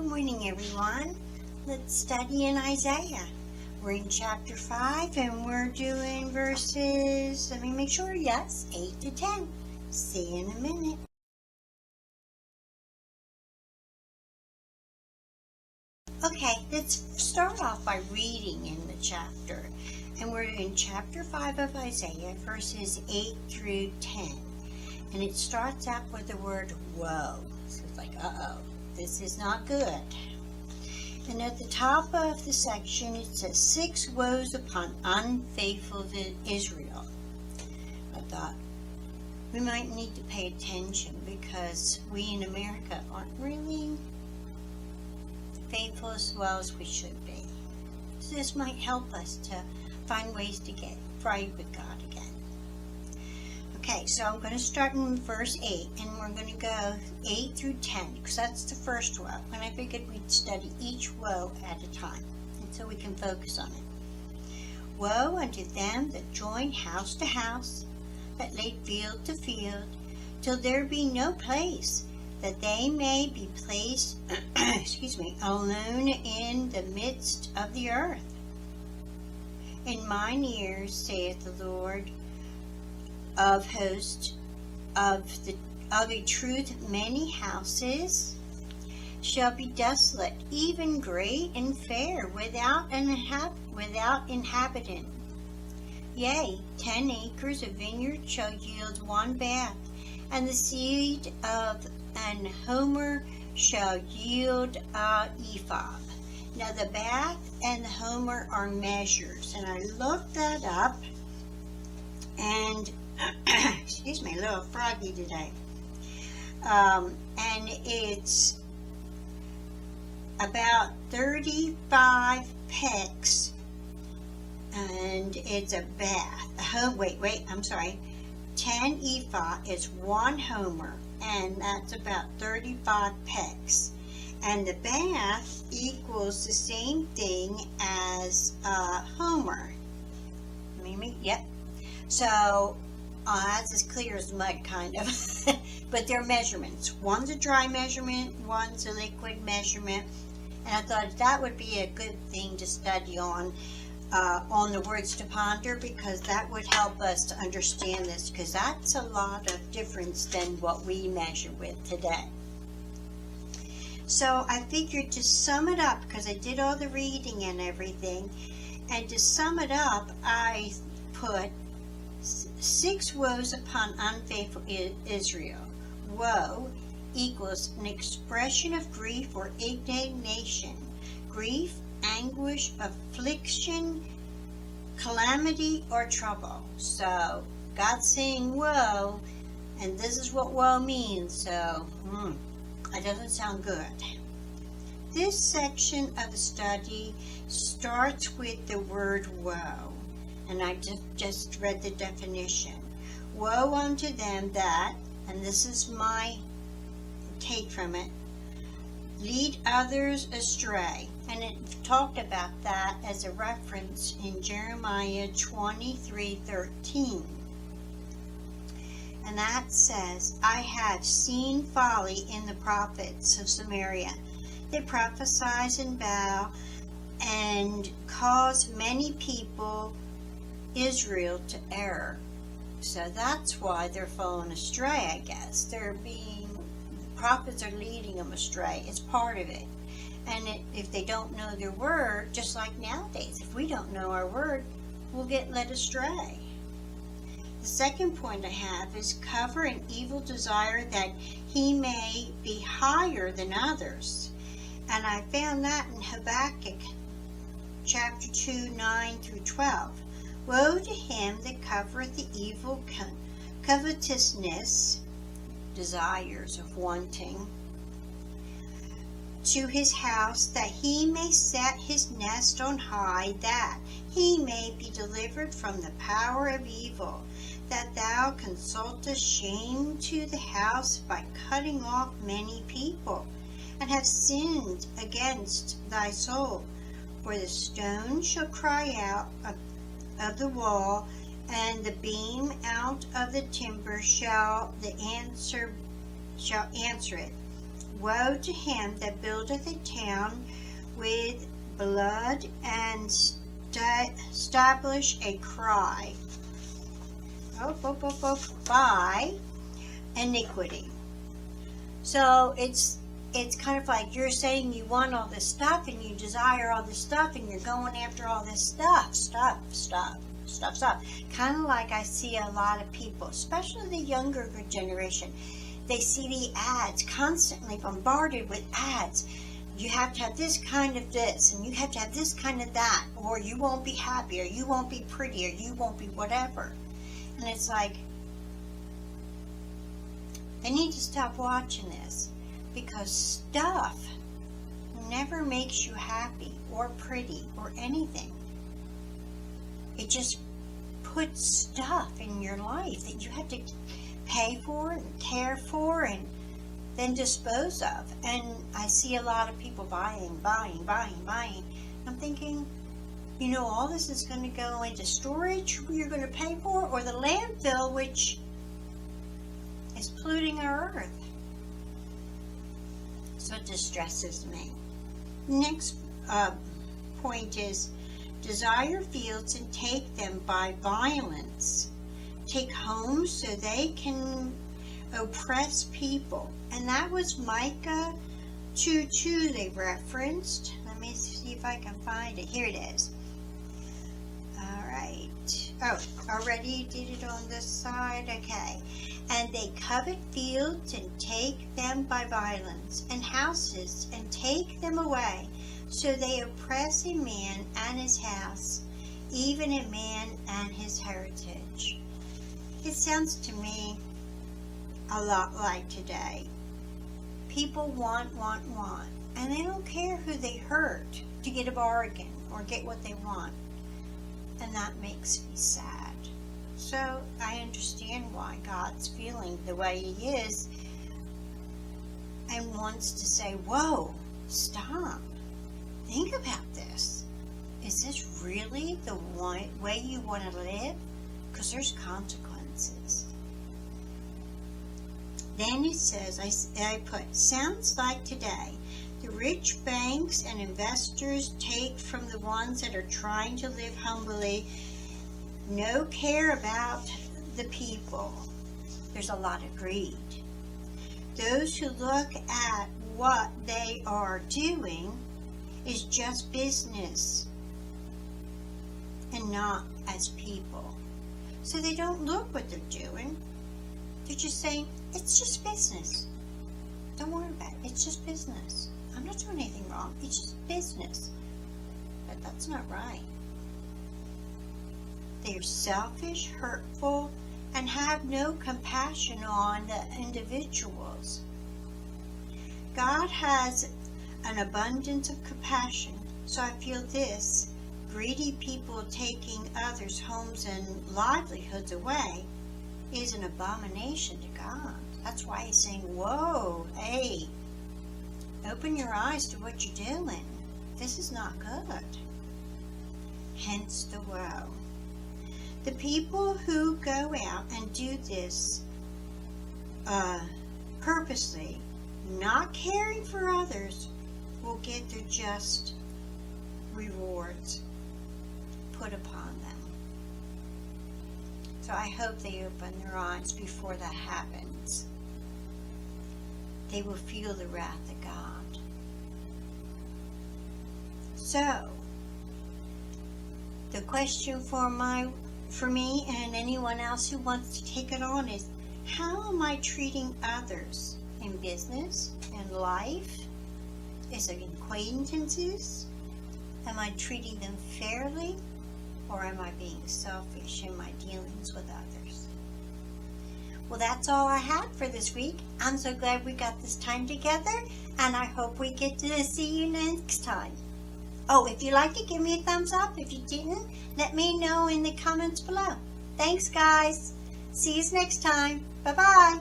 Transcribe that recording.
Good morning, everyone. Let's study in Isaiah. We're in chapter 5 and we're doing verses, let me make sure, yes, 8 to 10. See you in a minute. Okay, let's start off by reading in the chapter. And we're in chapter 5 of Isaiah, verses 8 through 10. And it starts out with the word woe. So it's like, uh-oh, this is not good. And at the top of the section, it says, 6 woes upon unfaithful Israel. I thought, we might need to pay attention because we in America aren't really faithful as well as we should be. So this might help us to find ways to get right with God again. Okay, so I'm going to start in verse 8, and we're going to go 8 through 10, because that's the first woe. And I figured we'd study each woe at a time, and so we can focus on it. Woe unto them that join house to house, that lay field to field, till there be no place, that they may be placed, alone in the midst of the earth. In mine ears, saith the Lord of hosts, of a truth many houses shall be desolate, even great and fair, without inhabitant. Yea, 10 acres of vineyard shall yield 1 bath, and the seed of an homer shall yield a ephah. Now the bath and the homer are measures, and I looked that up, and excuse me, a little froggy today. And it's about 35 pecks, and it's a bath. I'm sorry. 10 ephah is 1 homer, and that's about 35 pecks. And the bath equals the same thing as a homer. Yep. So that's as clear as mud, kind of. But they're measurements. One's a dry measurement, one's a liquid measurement. And I thought that would be a good thing to study on the words to ponder, because that would help us to understand this, because that's a lot of difference than what we measure with today. So I figured to sum it up, because I did all the reading and everything, and to sum it up, I put 6 woes upon unfaithful Israel. Woe equals an expression of grief or indignation. Grief, anguish, affliction, calamity, or trouble. So God's saying woe, and this is what woe means. So it doesn't sound good. This section of the study starts with the word woe. And I just read the definition. Woe unto them that, and this is my take from it, lead others astray. And it talked about that as a reference in Jeremiah 23:13. And that says, I have seen folly in the prophets of Samaria. They prophesy in Baal and cause many people Israel to err. So that's why they're falling astray, I guess. The prophets are leading them astray. It's part of it. And if they don't know their word, just like nowadays, if we don't know our word, we'll get led astray. The second point I have is cover an evil desire that he may be higher than others. And I found that in Habakkuk chapter 2, 9 through 12. Woe to him that covereth the evil covetousness, desires of wanting, to his house, that he may set his nest on high, that he may be delivered from the power of evil, that thou consultest shame to the house by cutting off many people, and have sinned against thy soul. For the stone shall cry out of the wall, and the beam out of the timber shall answer it. woe to him that buildeth a town with blood and establish a cry by iniquity. So it's kind of like you're saying you want all this stuff and you desire all this stuff and you're going after all this stuff. Kind of like I see a lot of people, especially the younger generation. They see the ads, constantly bombarded with ads. You have to have this kind of this, and you have to have this kind of that, or you won't be happy, or you won't be pretty, or you won't be whatever. And it's like, they need to stop watching this, because stuff never makes you happy, or pretty, or anything. It just puts stuff in your life that you have to pay for and care for and then dispose of. And I see a lot of people buying. I'm thinking, you know, all this is going to go into storage you're going to pay for, or the landfill, which is polluting our earth. So it distresses me. Next point is, desire fields and take them by violence. Take homes so they can oppress people. And that was Micah 2:2 they referenced. Let me see if I can find it. Here it is. Alright. Oh, already did it on this side? Okay. And they covet fields and take them by violence, and houses and take them away. So they oppress a man and his house, even a man and his heritage. It sounds to me a lot like today. People want, and they don't care who they hurt to get a bargain or get what they want. And that makes me sad. So I understand why God's feeling the way He is and wants to say, whoa, stop. Think about this. Is this really the way you want to live? Because there's consequences. Then it says, I put, sounds like today. The rich banks and investors take from the ones that are trying to live humbly. No care about the people. There's a lot of greed. Those who look at what they are doing is just business and not as people. So they don't look what they're doing. They're just saying, it's just business. Don't worry about it. It's just business. I'm not doing anything wrong. It's just business. But that's not right. They are selfish, hurtful, and have no compassion on the individuals. God has an abundance of compassion, so I feel this. Greedy people taking others' homes and livelihoods away is an abomination to God. That's why He's saying, whoa, hey, open your eyes to what you're doing. This is not good. Hence the woe. The people who go out and do this purposely, not caring for others, will get their just rewards put upon them. So I hope they open their eyes before that happens. They will feel the wrath of God. So, the question for me and anyone else who wants to take it on is, how am I treating others in business, in life, as acquaintances? Am I treating them fairly, or am I being selfish in my dealings with others? Well, that's all I had for this week. I'm so glad we got this time together, and I hope we get to see you next time. Oh, if you liked it, give me a thumbs up. If you didn't, let me know in the comments below. Thanks, guys. See you next time. Bye-bye.